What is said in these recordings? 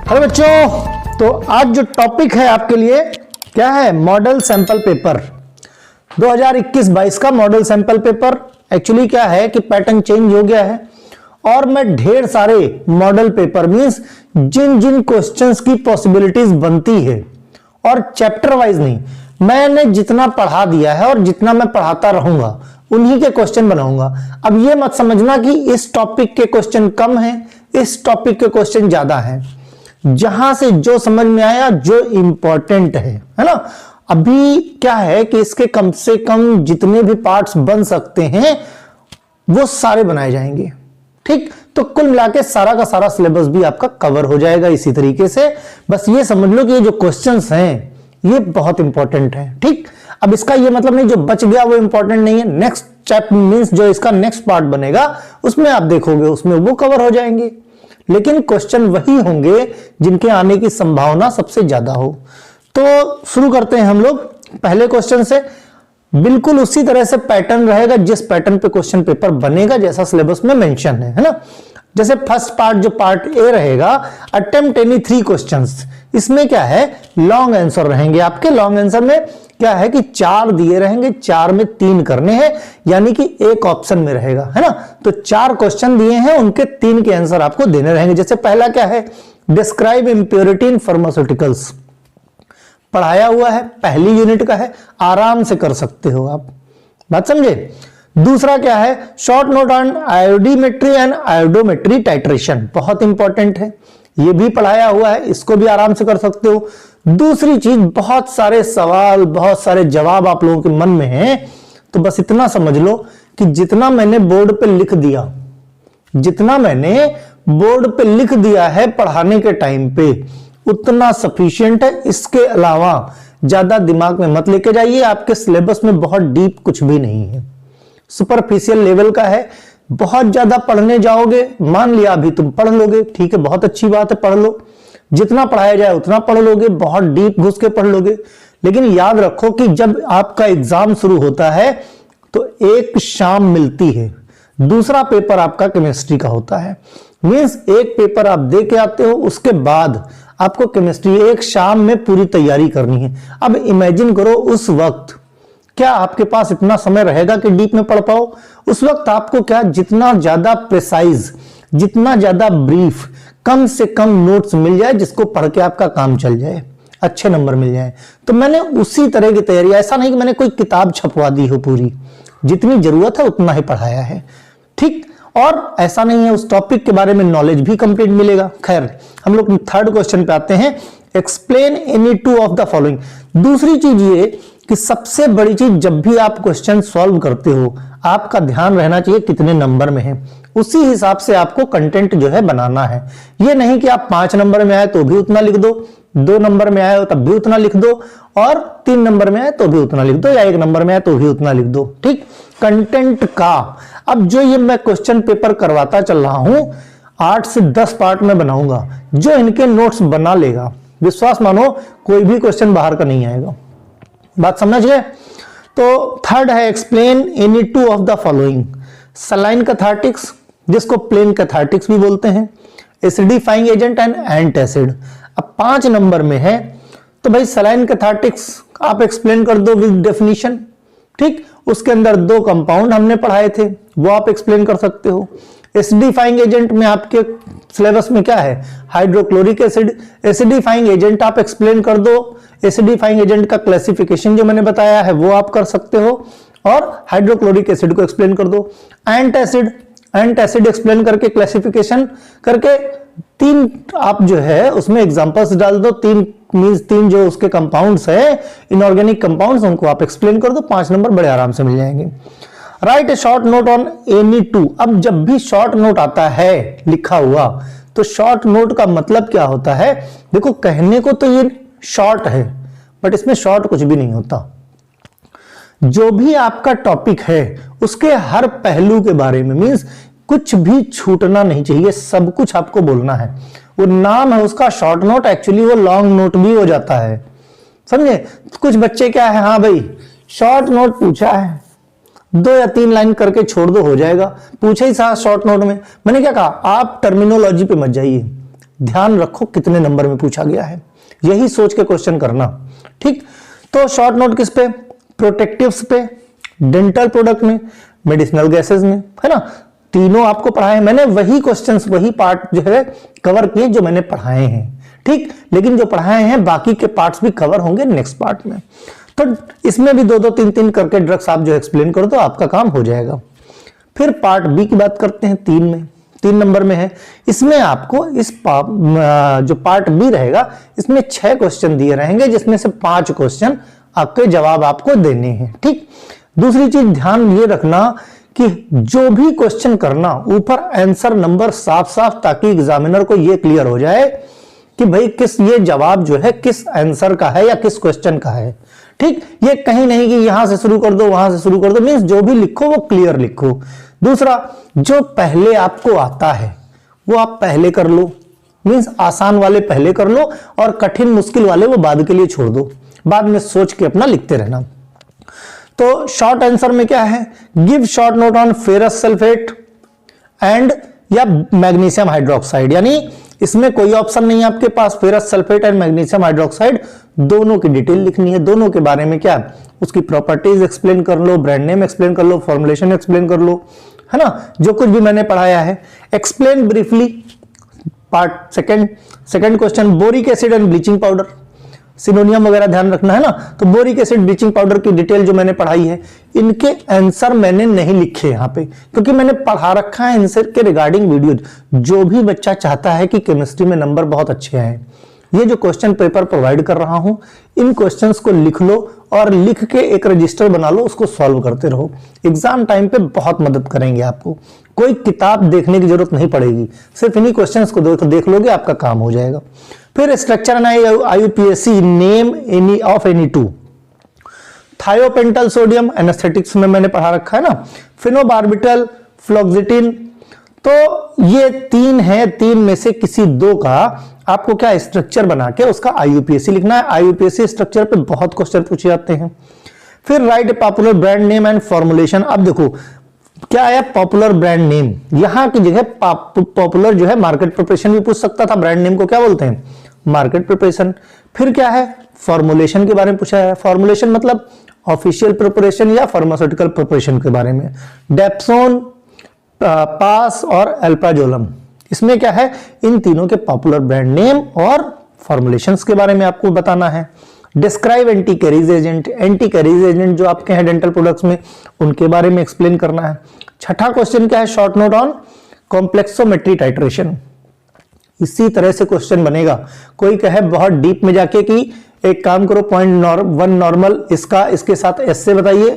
Hello बच्चों, तो आज जो टॉपिक है आपके लिए क्या है? मॉडल सैंपल पेपर 2021-22 का मॉडल सैंपल पेपर। एक्चुअली क्या है कि पैटर्न चेंज हो गया है और मैं ढेर सारे मॉडल पेपर मींस जिन जिन क्वेश्चंस की पॉसिबिलिटीज बनती है और चैप्टर वाइज नहीं, मैंने जितना पढ़ा दिया है और जितना मैं पढ़ाता रहूंगा उन्हीं के क्वेश्चन बनाऊंगा। अब ये मत समझना कि इस टॉपिक के क्वेश्चन कम हैं, इस टॉपिक के क्वेश्चन ज्यादा हैं। जहां से जो समझ में आया, जो इंपॉर्टेंट है ना। अभी क्या है कि इसके कम से कम जितने भी पार्ट्स बन सकते हैं वो सारे बनाए जाएंगे। ठीक, तो कुल मिला के सारा का सारा सिलेबस भी आपका कवर हो जाएगा इसी तरीके से। बस ये समझ लो कि ये जो क्वेश्चंस हैं ये बहुत इंपॉर्टेंट है। ठीक, अब इसका ये मतलब नहीं जो बच गया वो इंपॉर्टेंट नहीं है। नेक्स्ट चैप्टर मींस जो इसका नेक्स्ट पार्ट बनेगा उसमें आप देखोगे उसमें वो कवर हो जाएंगे, लेकिन क्वेश्चन वही होंगे जिनके आने की संभावना सबसे ज्यादा हो। तो शुरू करते हैं हम लोग पहले क्वेश्चन से। बिल्कुल उसी तरह से पैटर्न रहेगा जिस पैटर्न पे क्वेश्चन पेपर बनेगा जैसा सिलेबस में मेंशन है ना। जैसे फर्स्ट पार्ट जो पार्ट ए रहेगा, अटेम्प्ट एनी 3 क्वेश्चंस। इसमें क्या है, लॉन्ग आंसर रहेंगे आपके। लॉन्ग आंसर में क्या है कि 4 दिए रहेंगे, 4 में 3 करने हैं, यानी कि एक ऑप्शन में रहेगा, है ना। तो 4 क्वेश्चन दिए हैं, उनके 3 के आंसर आपको देने रहेंगे। जैसे पहला क्या है, डिस्क्राइब इंप्योरिटी इन फार्मास्यूटिकल्स। पढ़ाया हुआ है, पहली यूनिट का है, आराम से कर सकते हो आप, बात समझे। दूसरा क्या है, short note on iodimetry and iodometry titration, बहुत इंपॉर्टेंट है, ये भी पढ़ाया हुआ है, इसको भी आराम से कर सकते हो। दूसरी चीज, बहुत सारे सवाल, बहुत सारे जवाब आप लोगों के मन में हैं, तो बस इतना समझ लो कि जितना मैंने बोर्ड पे लिख दिया, जितना मैंने बोर्ड पे लिख दिया है पढ़ाने के टाइम पे, उतना सफिशिएंट है। इसके अलावा ज्यादा दिमाग में मत लेके जाइए। आपके सिलेबस में बहुत डीप कुछ भी नहीं है, सुपरफिशियल लेवल का है। बहुत ज्यादा पढ़ने जाओगे, मान लिया अभी तुम पढ़ लोगे, ठीक है, बहुत अच्छी बात है, पढ़ लो, जितना पढ़ाया जाए उतना पढ़ लोगे, बहुत डीप घुस के पढ़ लोगे। लेकिन याद रखो कि जब आपका एग्जाम शुरू होता है तो एक शाम मिलती है, दूसरा पेपर आपका केमिस्ट्री का होता है। मींस एक पेपर आप दे के आते हो, उसके बाद आपको केमिस्ट्री एक शाम में पूरी तैयारी करनी है। अब इमेजिन करो उस वक्त क्या आपके पास इतना समय रहेगा कि डीप में पढ़ पाओ? उस वक्त आपको क्या, जितना ज्यादा प्रिसाइज, जितना ज्यादा ब्रीफ, कम से कम नोट्स मिल जाए जिसको पढ़ के आपका काम चल जाए, अच्छे नंबर मिल जाए। तो मैंने उसी तरह की तैयारी, ऐसा नहीं कि मैंने कोई किताब छपवा दी हो, पूरी जितनी जरूरत है उतना ही पढ़ाया है। ठीक, और ऐसा नहीं है उस टॉपिक के बारे में नॉलेज भी कंप्लीट मिलेगा। खैर, हम लोग थर्ड क्वेश्चन पे आते हैं, explain any 2 of the following. दूसरी चीज ये कि सबसे बड़ी चीज, जब भी आप क्वेश्चन सॉल्व करते हो आपका ध्यान रहना चाहिए कितने नंबर में है, उसी हिसाब से आपको कंटेंट जो है बनाना है। ये नहीं कि आप 5 नंबर में आए तो भी उतना लिख दो, 2 नंबर में आए हो तब भी उतना लिख दो, और 3 नंबर में आए तो भी उतना लिख दो, या 1 नंबर में आए तो भी उतना लिख दो। ठीक, कंटेंट का। अब जो ये मैं क्वेश्चन पेपर करवाता चल रहा हूं, 8 से 10 पार्ट में बनाऊंगा। जो इनके नोट्स बना लेगा, विश्वास मानो कोई भी क्वेश्चन बाहर का नहीं आएगा, बात समझ गए। तो थर्ड है, explain any 2 of the following. Saline cathartics, जिसको प्लेन कैथार्टिक्स भी बोलते हैं, एसिडिफाइंग एजेंट एंड एंटासिड। अब 5 नंबर में है तो भाई सलाइन कैथार्टिक्स आप एक्सप्लेन कर दो विद डेफिनेशन। ठीक, उसके अंदर 2 कंपाउंड हमने पढ़ाए थे, वो आप एक्सप्लेन कर सकते हो। एसिडिफाइंग एजेंट में आपके सिलेबस में क्या है, हाइड्रोक्लोरिक एसिड। एसिडिफाइंग एजेंट आप एक्सप्लेन कर दो, एसिडिफाइंग एजेंट का क्लासिफिकेशन जो मैंने बताया है वो आप कर सकते हो, और हाइड्रोक्लोरिक एसिड को एक्सप्लेन कर दो। एंटासिड, एंटासिड एक्सप्लेन करके क्लासिफिकेशन करके 3 आप जो है उसमें एग्जांपल्स डाल दो। 3 मींस 3 जो उसके कंपाउंड्स है, इनऑर्गेनिक कंपाउंड्स, उनको आप एक्सप्लेन कर दो, 5 नंबर बड़े आराम से मिल जाएंगे। Right A short note on any 2। अब जब भी शॉर्ट नोट आता है लिखा हुआ, तो शॉर्ट नोट का मतलब क्या होता है? देखो, कहने को तो ये शॉर्ट है, बट इसमें शॉर्ट कुछ भी नहीं होता। जो भी आपका टॉपिक है उसके हर पहलू के बारे में, मींस कुछ भी छूटना नहीं चाहिए, सब कुछ आपको बोलना है। वो नाम है उसका शॉर्ट नोट, एक्चुअली वो लॉन्ग नोट भी हो जाता है, समझे। कुछ बच्चे क्या है, हाँ भाई शॉर्ट नोट पूछा है, 2 या 3 लाइन करके छोड़ दो, हो जाएगा। पूछे ही साथ शॉर्ट नोट में। मैंने क्या कहा, आप टर्मिनोलॉजी पे मत जाइए, ध्यान रखो कितने नंबर में पूछा गया है, यही सोच के क्वेश्चन करना। ठीक, तो शॉर्ट नोट किस पे, प्रोटेक्टिव्स पे, डेंटल प्रोडक्ट में, मेडिसिनल गैसेस में, है ना, तीनों आपको पढ़ाए मैंने, वही क्वेश्चंस वही पार्ट जो है कवर किए जो मैंने पढ़ाए हैं। ठीक, लेकिन जो पढ़ाए हैं बाकी के पार्ट्स भी कवर होंगे नेक्स्ट पार्ट में। तो इसमें भी 2-2 3-3 करके ड्रग्स आप जो एक्सप्लेन करो तो आपका काम हो जाएगा। फिर पार्ट बी की बात करते हैं, 3 नंबर में है। इसमें आपको जो पार्ट बी रहेगा इसमें 6 क्वेश्चन दिए रहेंगे, जिसमें से 5 क्वेश्चन आपके जवाब आपको देने हैं। ठीक, दूसरी चीज ध्यान ये रखना कि जो भी क्वेश्चन करना ऊपर आंसर नंबर साफ साफ, ताकि एग्जामिनर को ये क्लियर हो जाए कि भाई किस ये जवाब जो है किस आंसर का है या किस क्वेश्चन का है। ठीक, ये कहीं नहीं कि यहां से शुरू कर दो वहां से शुरू कर दो, मींस जो भी लिखो वो क्लियर लिखो। दूसरा, जो पहले आपको आता है वो आप पहले कर लो, मींस आसान वाले पहले कर लो और कठिन मुश्किल वाले वो बाद के लिए छोड़ दो, बाद में सोच के अपना लिखते रहना। तो शॉर्ट आंसर में क्या है, give short note on ferrous sulphate and या मैग्नीशियम हाइड्रोक्साइड, यानी इसमें कोई ऑप्शन नहीं है आपके पास, ferrous sulphate and magnesium hydroxide दोनों की डिटेल लिखनी है, दोनों के बारे में क्या उसकी प्रॉपर्टीज एक्सप्लेन कर लो, ब्रांड नेम एक्सप्लेन कर लो, फॉर्मुलेशन एक्सप्लेन कर लो, है ना, जो कुछ भी मैंने पढ़ाया है। Explain briefly part second question, boric acid and bleaching powder, सिनोनियम वगैरह ध्यान रखना है ना। तो बोरिक एसिड ब्लीचिंग पाउडर की डिटेल जो मैंने पढ़ाई है, इनके आंसर मैंने नहीं लिखे यहाँ पे, क्योंकि मैंने पढ़ा रखा है इनसे के रिगार्डिंग वीडियो। जो भी बच्चा चाहता है कि केमिस्ट्री में नंबर बहुत अच्छे आए, ये जो क्वेश्चन पेपर प्रोवाइड कर रहा हूं, इन क्वेश्चंस को लिख लो और लिख के एक रजिस्टर बना लो, उसको सॉल्व करते रहो, एग्जाम टाइम पे बहुत मदद करेंगे आपको। कोई किताब देखने की जरूरत नहीं पड़ेगी, सिर्फ इन्हीं क्वेश्चंस को देख लोगे आपका काम हो जाएगा। फिर structure and IUPAC, name any of any two, thiopental sodium anaesthetics में मैंने पढ़ा रखा है ना, फिनोबार्बिटल, फ्लोक्सिटिन। तो ये 3 है, 3 में से किसी 2 का आपको क्या स्ट्रक्चर बना के उसका आईयूपीएसी लिखना है। आईयूपीएसी स्ट्रक्चर पे बहुत क्वेश्चन पूछे जाते हैं। फिर right popular brand name and formulation. अब देखो क्या है पॉपुलर ब्रांड नेम, यहां की जगह पॉपुलर जो है मार्केट प्रिपरेशन भी पूछ सकता था, ब्रांड नेम को क्या बोलते हैं, मार्केट प्रिपरेशन। फिर क्या है, फॉर्मुलेशन के बारे में पूछा है। फॉर्मुलेशन मतलब ऑफिशियल प्रिपरेशन या फार्मास्यूटिकल प्रिपरेशन के बारे में, डेप्सोन, पास और एल्प्राजोलम। इसमें क्या है, इन तीनों के पॉपुलर ब्रांड नेम और फॉर्मुलेशंस के बारे में आपको बताना है। Describe anti carries agent, anti carries agent जो आपके हैं डेंटल प्रोडक्ट्स में, उनके बारे में एक्सप्लेन करना है। छठा क्वेश्चन क्या है, शॉर्ट नोट ऑन कॉम्प्लेक्सोमेट्री टाइट्रेशन। इसी तरह से क्वेश्चन बनेगा। कोई कहे बहुत डीप में जाके कि एक काम करो 0.1 नॉर्मल इसका इसके साथ ऐसे बताइए,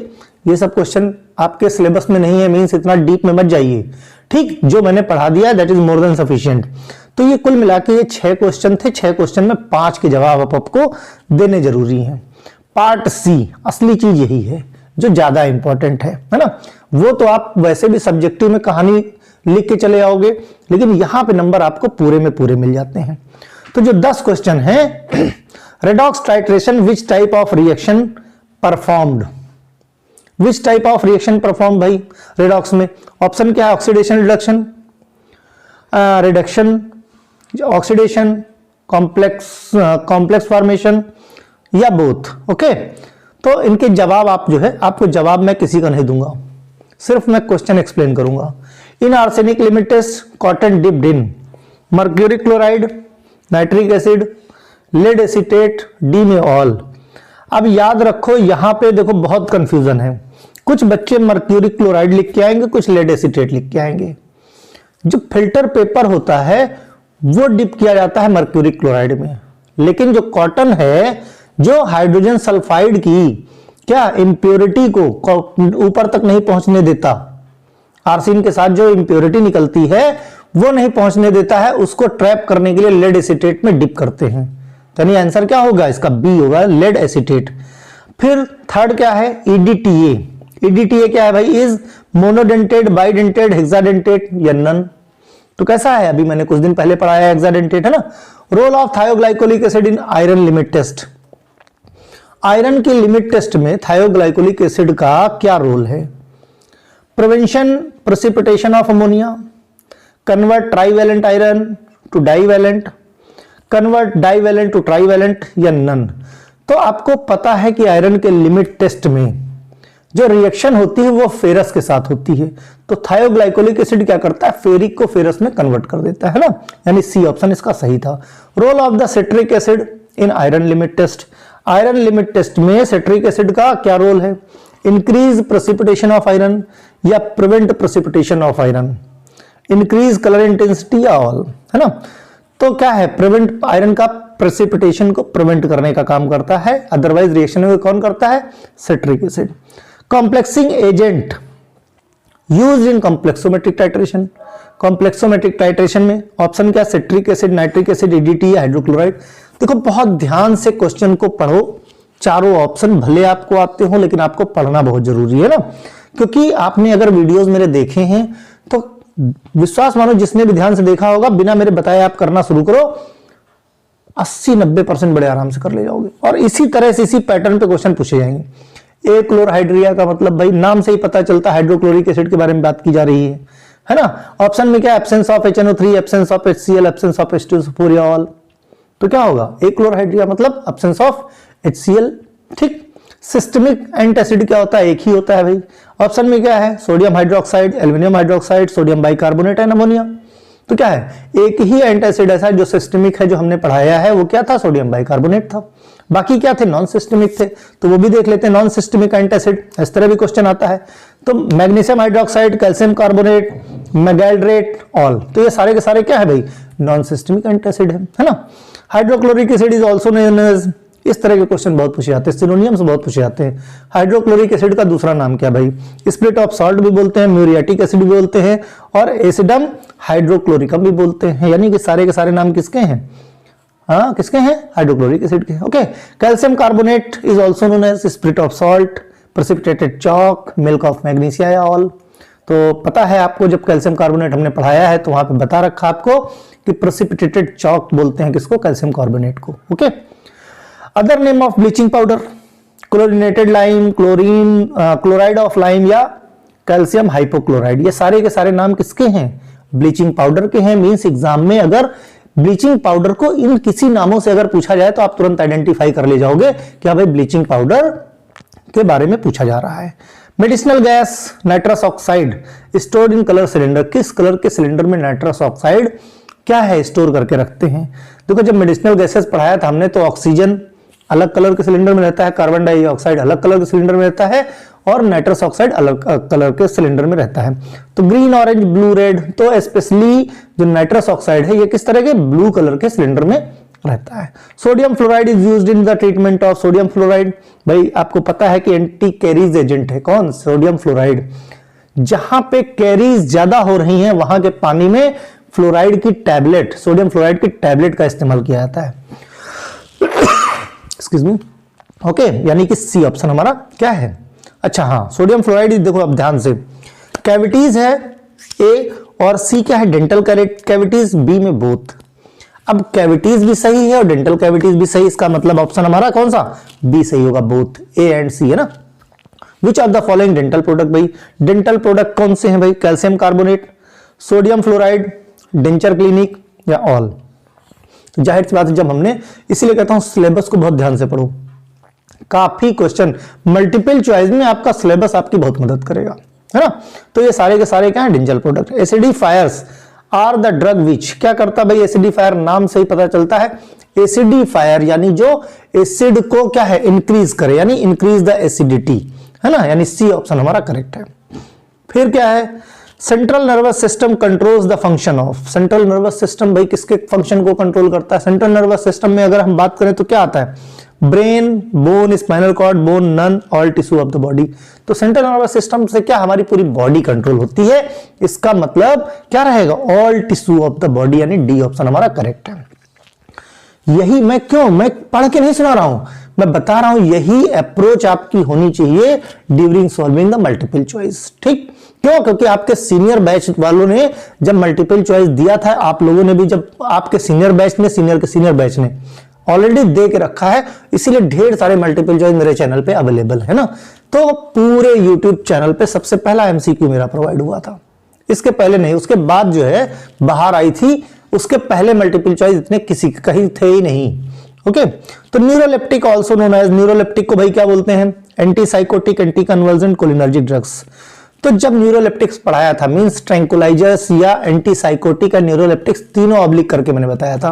ये सब क्वेश्चन आपके सिलेबस में नहीं है, मींस इतना डीप में मत जाइए। ठीक, जो मैंने पढ़ा दिया that is more than sufficient. तो ये कुल मिला के ये 6 क्वेश्चन थे, 6 क्वेश्चन में 5 के जवाब आपको देने जरूरी हैं। पार्ट सी, असली चीज यही है जो ज्यादा इंपॉर्टेंट है ना। वो तो आप वैसे भी सब्जेक्टिव में कहानी लिख के चले आओगे, लेकिन यहां पे नंबर आपको पूरे में पूरे मिल जाते हैं। तो जो 10 क्वेश्चन है, redox titration which type of reaction performed, which type of reaction perform भाई रेडॉक्स में, ऑप्शन क्या है, oxidation reduction, reduction, oxidation, complex formation या बोथ। ओके, तो इनके जवाब आप जो है, आपको जवाब मैं किसी का नहीं दूंगा, सिर्फ मैं क्वेश्चन एक्सप्लेन करूंगा। In arsenic limit test, cotton dipped in mercury chloride, nitric acid, lead acetate, D में ऑल। अब याद रखो यहां पे देखो बहुत कंफ्यूजन है, कुछ बच्चे मर्क्यूरी क्लोराइड लिख के आएंगे, कुछ लेड एसीटेट लिख के आएंगे। जो फिल्टर पेपर होता है वो डिप किया जाता है मर्क्यूरी क्लोराइड में, लेकिन जो कॉटन है जो हाइड्रोजन सल्फाइड की क्या इंप्योरिटी को ऊपर तक नहीं पहुंचने देता, आर्सिन के साथ जो इंप्योरिटी निकलती है वो नहीं पहुंचने देता है, उसको ट्रैप करने के लिए लेड एसीटेट में डिप करते हैं। यानी आंसर क्या होगा इसका, बी होगा, लेड एसीटेट। फिर थर्ड क्या है, ईडीटीए। ईडीटीए क्या है भाई, इज मोनोडेंटेड, बाइडेंटेड, हेक्साडेंटेड या नन। तो कैसा है, अभी मैंने कुछ दिन पहले पढ़ाया हेक्साडेंटेड है ना। Role of thioglycolic acid in iron limit test, iron के लिमिट टेस्ट में थायोग्लाइकोलिक एसिड का क्या रोल है। Prevention precipitation of ammonia, convert trivalent iron to divalent, convert divalent to trivalent या नन। तो आपको पता है कि आयरन के लिमिट टेस्ट में जो रिएक्शन होती है वो फेरस के साथ होती है, तो थायोग्लाइकोलिक एसिड क्या करता है, फेरिक को फेरस में कन्वर्ट कर देता है ना, यानी सी ऑप्शन इसका सही था। Role of the citric acid in iron limit test, iron limit test में सिट्रिक एसिड का क्या रोल है, इंक्रीज प्रेसिपिटेशन ऑफ आयरन या prevent precipitation of iron, increase colour intensity या ऑल, है ना। तो क्या है, प्रिवेंट, आयरन का प्रेसिपिटेशन को प्रिवेंट करने का काम करता है, अदरवाइज रिएक्शन में कौन करता है, citric acid. Complexing agent used in complexometric titration, complexometric titration में ऑप्शन क्या, citric acid, nitric acid, EDT या हाइड्रोक्लोराइड। देखो बहुत ध्यान से क्वेश्चन को पढ़ो, चारों ऑप्शन भले आपको आते हो लेकिन आपको पढ़ना बहुत जरूरी है ना, क्योंकि आपने अगर वीडियोस मेरे देखे हैं तो विश्वास मानो जिसने भी ध्यान से देखा होगा, बिना मेरे बताए आप करना शुरू करो, 80-90% बड़े आराम से कर ले जाओगे। और इसी तरह से इसी पैटर्न पे क्वेश्चन पूछे जाएंगे। ए क्लोरहाइड्रिया का मतलब भाई नाम से ही पता चलता है हाइड्रोक्लोरिक एसिड के बारे में बात की जा रही है ना। ऑप्शन में क्या, absence of HNO3, absence of HCl, absence of H2SO4 या ऑल। तो क्या होगा, ए क्लोरहाइड्रिया मतलब एब्सेंस ऑफ HCl, ठीक। सिस्टमिक एंटासिड क्या होता है, एक ही होता है भाई। ऑप्शन में क्या है, sodium hydroxide, aluminium hydroxide, sodium bicarbonate and ammonia. तो क्या है, एक ही एंटासिड ऐसा जो सिस्टमिक है, जो हमने पढ़ाया है वो क्या था, सोडियम बाइकार्बोनेट था। बाकी क्या थे, नॉन सिस्टमिक थे, तो वो भी देख लेते हैं। नॉन सिस्टमिक एंटासिड, इस तरह भी क्वेश्चन आता है। तो magnesium hydroxide, calcium carbonate, magaldrate, all, तो ये सारे के सारे क्या है भाई, नॉन सिस्टमिक एंटासिड है ना। Hydrochloric acid is also known as, इस तरह के क्वेश्चन बहुत पूछे जाते हैं, सिनोनियम्स बहुत पूछे जाते हैं। हाइड्रोक्लोरिक एसिड का दूसरा नाम क्या भाई, स्प्लिट ऑफ सॉल्ट भी बोलते हैं, म्यूरियाटिक एसिड भी बोलते हैं, और एसिडम हाइड्रोक्लोरिकम भी बोलते हैं। यानी कि सारे के सारे नाम किसके हैं, हाँ किसके हैं, हाइड्रोक्लोरिक एसिड के। Okay, calcium carbonate is also known as split of salt, precipitated chalk, milk of magnesia या ऑल। तो पता है आपको, जब कैल्शियम कार्बोनेट हमने पढ़ाया है तो वहां पे बता रखा आपको कि प्रेसिपिटेटेड चॉक बोलते हैं किसको, कैल्शियम कार्बोनेट को। Okay, other name of bleaching powder, chlorinated lime, chlorine, chloride of lime या कैल्शियम हाइपोक्लोराइड। ये सारे के सारे नाम किसके हैं, ब्लीचिंग पाउडर के हैं। मींस एग्जाम में अगर ब्लीचिंग पाउडर को इन किसी नामों से अगर पूछा जाए तो आप तुरंत आइडेंटिफाई कर ले जाओगे कि भाई ब्लीचिंग पाउडर के बारे में पूछा जा रहा है। Medicinal gas nitrous oxide stored in colour cylinder, किस कलर के सिलेंडर में नाइट्रस ऑक्साइड क्या है, स्टोर करके रखते हैं। देखो जब मेडिसिनल गैसेस पढ़ाया था हमने तो ऑक्सीजन अलग कलर के सिलेंडर में रहता है, कार्बन डाइऑक्साइड अलग कलर के सिलेंडर में रहता है, और नाइट्रस ऑक्साइड अलग कलर के सिलेंडर में रहता है। तो ग्रीन, ऑरेंज, ब्लू, रेड, तो स्पेशली जो नाइट्रस ऑक्साइड है ये किस तरह के, ब्लू कलर के सिलेंडर में रहता है। Sodium fluoride is used in the treatment of, sodium fluoride भाई आपको पता है कि एंटी कैरीज एजेंट है, कौन, सोडियम फ्लोराइड। जहां पे कैरीज ज्यादा हो रही हैं वहां के पानी में फ्लोराइड की टैबलेट, सोडियम फ्लोराइड की टैबलेट का इस्तेमाल किया जाता है। एक्सक्यूज मी, ओके, यानी कि सी ऑप्शन हमारा क्या है। अच्छा हाँ, सोडियम फ्लोराइड देखो अब ध्यान से, कैविटीज है ए और सी क्या है, डेंटल कैविटीज, बी में बोथ। अब कैविटीज भी सही है और डेंटल कैविटीज भी सही, इसका मतलब ऑप्शन हमारा कौन सा, बी सही होगा, बोथ ए एंड सी है ना। Which of the following dental product, भाई डेंटल प्रोडक्ट कौन से हैं भाई, calcium carbonate, sodium fluoride, denture clinic या ऑल। जाहिर सी बात है, जब हमने, इसीलिए कहता हूं सिलेबस को बहुत ध्यान से पढ़ो, काफी क्वेश्चन मल्टीपल चॉइस में आपका सिलेबस आपकी बहुत मदद करेगा, है ना। तो ये सारे के सारे क्या है, dental product. Acidifiers are the drug which, क्या करता भाई एसिडिफायर, नाम से ही पता चलता है, एसिडिफायर यानी जो एसिड को क्या है, इंक्रीज करे, यानी इंक्रीज द एसिडिटी, है ना, यानी सी ऑप्शन हमारा करेक्ट है। फिर क्या है, central nervous system controls the function of, central nervous system भाई किसके फंक्शन को कंट्रोल करता है। सेंट्रल नर्वस सिस्टम में अगर हम बात करें तो क्या आता है, brain, bone, spinal cord, bone, none, all tissue of the body. तो सेंट्रल नर्वस सिस्टम से क्या हमारी पूरी बॉडी कंट्रोल होती है, इसका मतलब क्या रहेगा, all tissue of the body, यानी डी ऑप्शन हमारा करेक्ट है। यही मैं क्यों, मैं पढ़ के नहीं सुना रहा हूं, मैं बता रहा हूं, यही अप्रोच आपकी होनी चाहिए during solving the multiple choice. ठीक, क्यों, क्योंकि आपके सीनियर बैच वालों ने जब मल्टीपल चॉइस दिया था, आप लोगों ने भी, जब आपके सीनियर बैच ने, सीनियर के सीनियर बैच ने ऑलरेडी दे के रखा है, इसीलिए ढेर सारे मल्टीपल चॉइस मेरे चैनल पे अवेलेबल है ना। तो पूरे यूट्यूब चैनल पे सबसे पहला एमसीक्यू मेरा प्रोवाइड हुआ था, इसके पहले नहीं, उसके बाद जो है बाहर आई थी, उसके पहले मल्टीपल चॉइस इतने किसी कहीं थे ही नहीं। ओके, तो neuroleptic also known as, neuroleptic को भाई क्या बोलते हैं? Anti psychotic, anti convergent, cholinergic drugs. तो जब न्यूरोलेप्टिक्स पढ़ाया था, मींस ट्रैंकुलाइजर्स या एंटी साइकोटिक या न्यूरोलेप्टिक्स तीनों ऑब्लिक करके मैंने बताया था,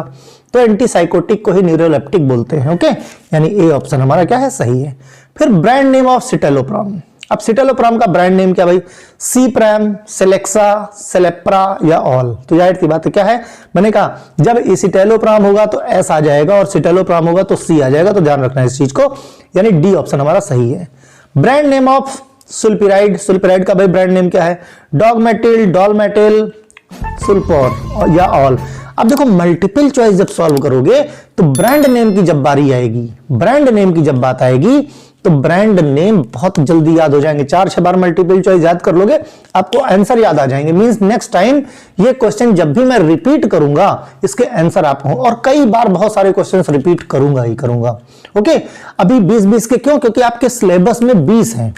तो एंटी साइकोटिक को ही न्यूरोलेप्टिक बोलते हैं। ओके, यानी ए ऑप्शन हमारा क्या है? सही है। फिर ब्रांड नेम ऑफ सिटेलोप्राम। अब सिटेलोप्राम का ब्रांड नेम क्या भाई? सी प्राइम, सेलेक्सा, सेलेप्रा या ऑल। तो जाहिर सी बात है क्या है, मैंने कहा जब एसिटेलोप्राम होगा तो एस आ जाएगा और सिटेलोप्राम होगा तो सी आ जाएगा, तो ध्यान रखना है इस चीज को, यानी डी ऑप्शन हमारा सही है। ब्रांड नेम ऑफ सुल्पिराइड, सुल्पिराइड का भाई ब्रांड नेम क्या है? डॉगमेटिल, डॉलमेटिल, सुल्फोर या ऑल। अब देखो मल्टीपल चॉइस जब सॉल्व करोगे तो ब्रांड नेम की जब बारी आएगी, ब्रांड नेम की जब बात आएगी तो ब्रांड नेम बहुत जल्दी याद हो जाएंगे। 4-6 बार मल्टीपल चॉइस याद कर लोगे, आपको आंसर याद आ जाएंगे। मींस नेक्स्ट टाइम ये क्वेश्चन जब भी मैं रिपीट करूंगा इसके आंसर आपको, और कई बार बहुत सारे क्वेश्चंस रिपीट करूंगा ही करूंगा। ओके, अभी 20-20 के क्यों? क्योंकि आपके सिलेबस में 20 हैं,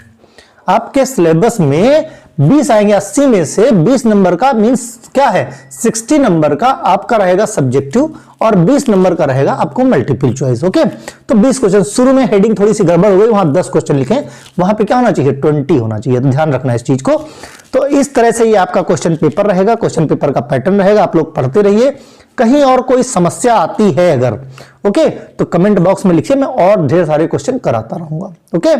आपके सिलेबस में 20 आएंगे। 80 में से 20 नंबर का मींस क्या है? 60 नंबर का आपका रहेगा सब्जेक्टिव और 20 नंबर का रहेगा आपको मल्टीपल चॉइस। ओके, तो 20 क्वेश्चन। शुरू में हेडिंग थोड़ी सी गड़बड़ हो गई, वहां 10 क्वेश्चन लिखे, वहां पे क्या होना चाहिए? 20 होना चाहिए। तो ध्यान रखना इस चीज को। तो इस तरह से ये आपका क्वेश्चन पेपर रहेगा, क्वेश्चन पेपर का पैटर्न रहेगा, आप लोग पढ़ते रहिए। कहीं और कोई समस्या आती है अगर, ओके, तो कमेंट बॉक्स में लिखिए, मैं और ढेर सारे क्वेश्चन कराता रहूंगा। ओके।